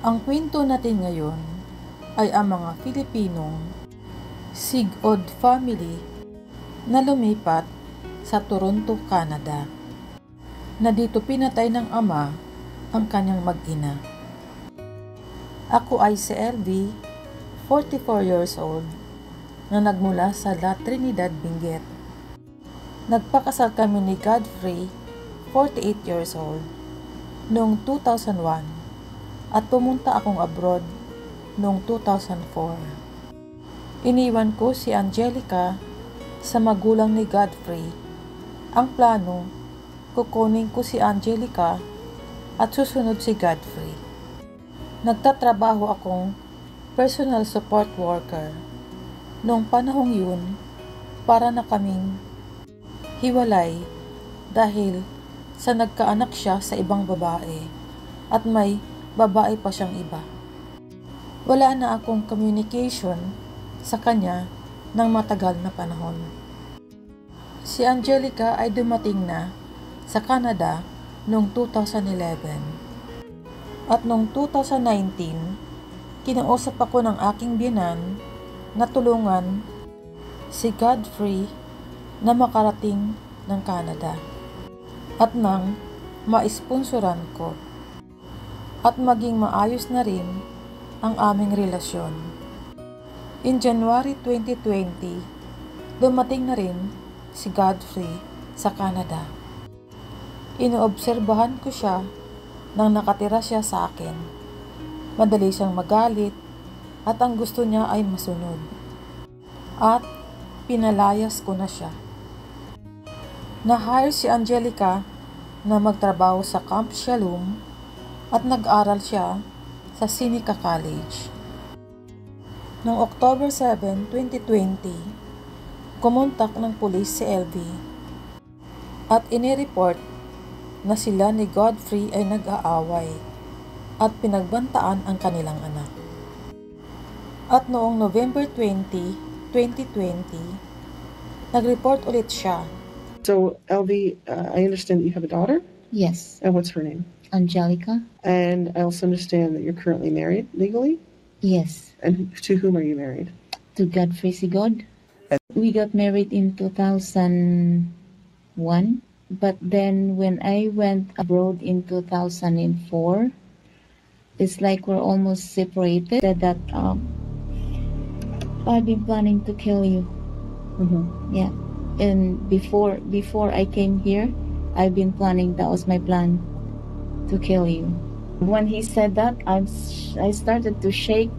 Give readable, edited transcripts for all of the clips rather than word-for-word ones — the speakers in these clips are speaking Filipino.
Ang kwento natin ngayon ay ang mga Filipinong Sigod family na lumipat sa Toronto, Canada, na dito pinatay ng ama ang kanyang mag-ina. Ako ay si LV, 44 years old, na nagmula sa La Trinidad, Benguet. Nagpakasal kami ni Godfrey, 48 years old, noong 2001 at pumunta akong abroad noong 2004. Iniwan ko si Angelica sa magulang ni Godfrey. Ang plano, kukunin ko si Angelica at susunod si Godfrey. Nagtatrabaho akong personal support worker. Noong panahong yun, para na kaming hiwalay dahil sa nagkaanak siya sa ibang babae at may babae pa siyang iba. Wala na akong communication sa kanya ng matagal na panahon. Si Angelica ay dumating na sa Canada noong 2011. At noong 2019, kinausap ako ng aking biyenan na tulungan si Godfrey na makarating ng Canada at nang maisponsoran ko at maging maayos na rin ang aming relasyon. In January 2020, dumating na rin si Godfrey sa Canada. Inoobserbahan ko siya nang nakatira siya sa akin. Madali siyang magalit at ang gusto niya ay masunod. At pinalayas ko na siya. Na-hire si Angelica na magtrabaho sa Camp Shalom at nag-aral siya sa Seneca College. Noong October 7, 2020, kumontak ng pulis si LV at inireport na sila ni Godfrey ay nag-aaway at pinagbantaan ang kanilang anak. At noong November 20, 2020, nag-report ulit siya. So, LV, I understand that you have a daughter? Yes, And what's her name? Angelica. And I also understand that you're currently married legally? Yes, And to whom are you married? to Godfrey Sigod. We got married in 2001, but then when I went abroad in 2004, it's like we're almost separated. Said that I've been planning to kill you. Yeah, and before I came here, I've been planning. That was my plan, to kill you. When he said that, I started to shake.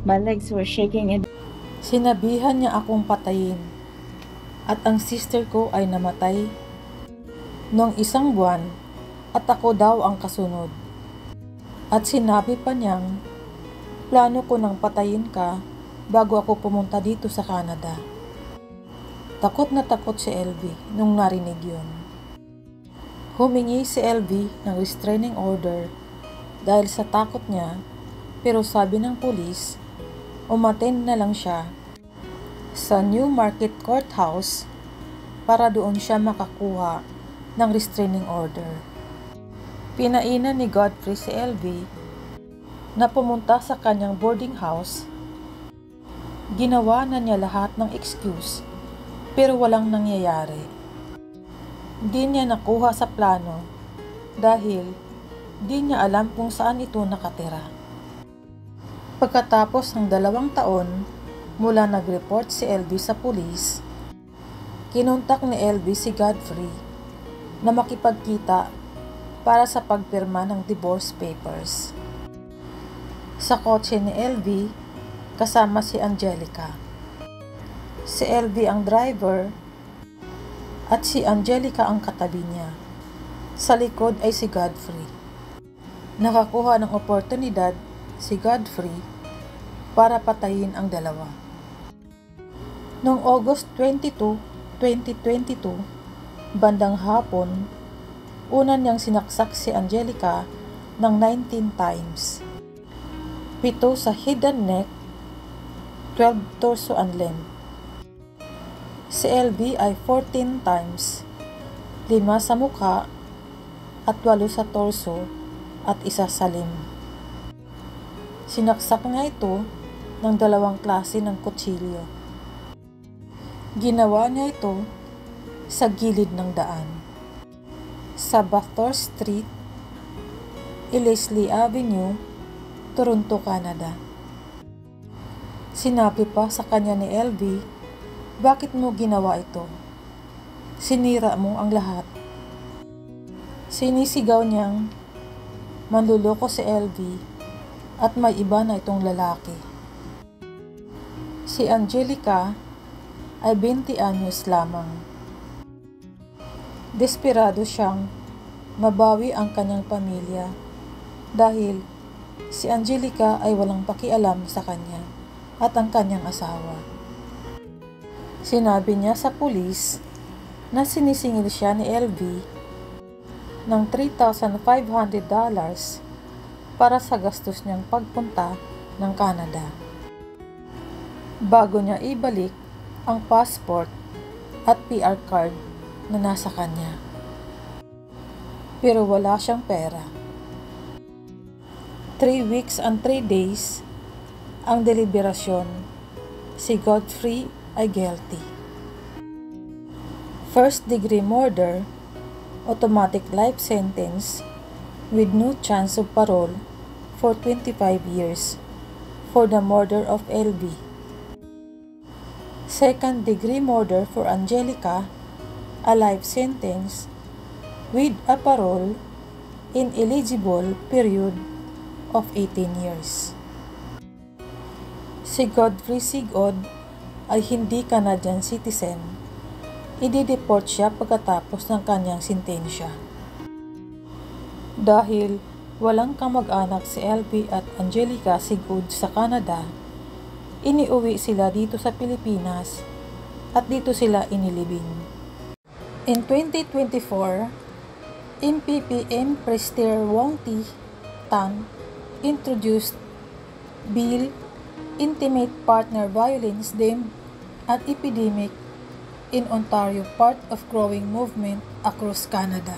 My legs were shaking and Sinabihan niya akong patayin at ang sister ko ay namatay noong 1 buwan at ako daw ang kasunod. At sinabi pa niyang, plano ko nang patayin ka bago ako pumunta dito sa Canada. Takot na takot si LV nung narinig yun. Humingi si LV ng restraining order dahil sa takot niya, pero sabi ng pulis, umattend na lang siya sa Newmarket Courthouse para doon siya makakuha ng restraining order. Pinainan ni Godfrey si LV na pumunta sa kanyang boarding house. Ginawa na niya lahat ng excuse pero walang nangyayari. Di niya nakuha sa plano dahil di niya alam kung saan ito nakatira. Pagkatapos ng 2 taon mula nag-report si LV sa pulis, kinontak ni LV si Godfrey na makipagkita para sa pagpirma ng divorce papers. Sa kotse ni LV kasama si Angelica. Si LV ang driver at si Angelica ang katabi niya. Sa likod ay si Godfrey. Nakakuha ng oportunidad si Godfrey para patayin ang dalawa. Noong August 22, 2022, bandang hapon, una niyang sinaksak si Angelica ng 19 times. 7 sa head and neck, 12 torso and limb. Si LV ay 14 times, 5 sa mukha at 8 sa torso at 1 sa limb. Sinaksak niya ito ng 2 klase ng kutsilyo. Ginawa niya ito sa gilid ng daan, sa Bathurst Street, Ellerslie Avenue, Toronto, Canada. Sinabi pa sa kanya ni LV, "Bakit mo ginawa ito? Sinira mo ang lahat." Sinisigaw niyang manluloko si LV at may iba na itong lalaki. Si Angelica ay 20 anyos lamang. Desperado siyang mabawi ang kanyang pamilya dahil si Angelica ay walang pakialam sa kanya at ang kanyang asawa. Sinabi niya sa pulis na sinisingil siya ni LV ng $3,500 para sa gastos niyang pagpunta ng Canada, bago niya ibalik ang passport at PR card na nasa kanya. Pero wala siyang pera. 3 weeks and 3 days ang deliberasyon. Si Godfrey ay guilty. First-degree murder, automatic life sentence with no chance of parole for 25 years for the murder of LV. Second-degree murder for Angelica, a life sentence with a parole ineligible period of 18 years. Si Godfrey Sigod ay hindi Canadian citizen. Idideport siya pagkatapos ng kanyang sentensya. Dahil walang kamag-anak si LV at Angelica Sigod sa Canada, iniuwi sila dito sa Pilipinas at dito sila inilibing. In 2024, MPPM Prester Wong T. Tan introduced Bill Intimate Partner Violence deemed an epidemic in Ontario, part of growing movement across Canada.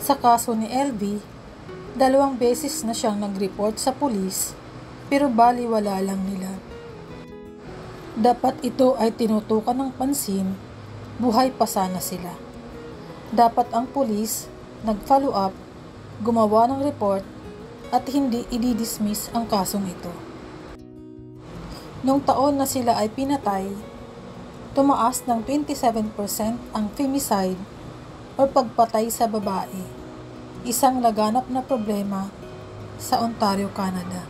Sa kaso ni LV, 2 beses na siyang nag-report sa pulis pero baliwala lang nila. Dapat ito ay tinutukan ng pansin, buhay pa sana sila. Dapat ang pulis nag-follow up, gumawa ng report at hindi i-dismiss ang kasong ito. Nung taon na sila ay pinatay, tumaas ng 27% ang femicide o pagpatay sa babae, isang laganap na problema sa Ontario, Canada.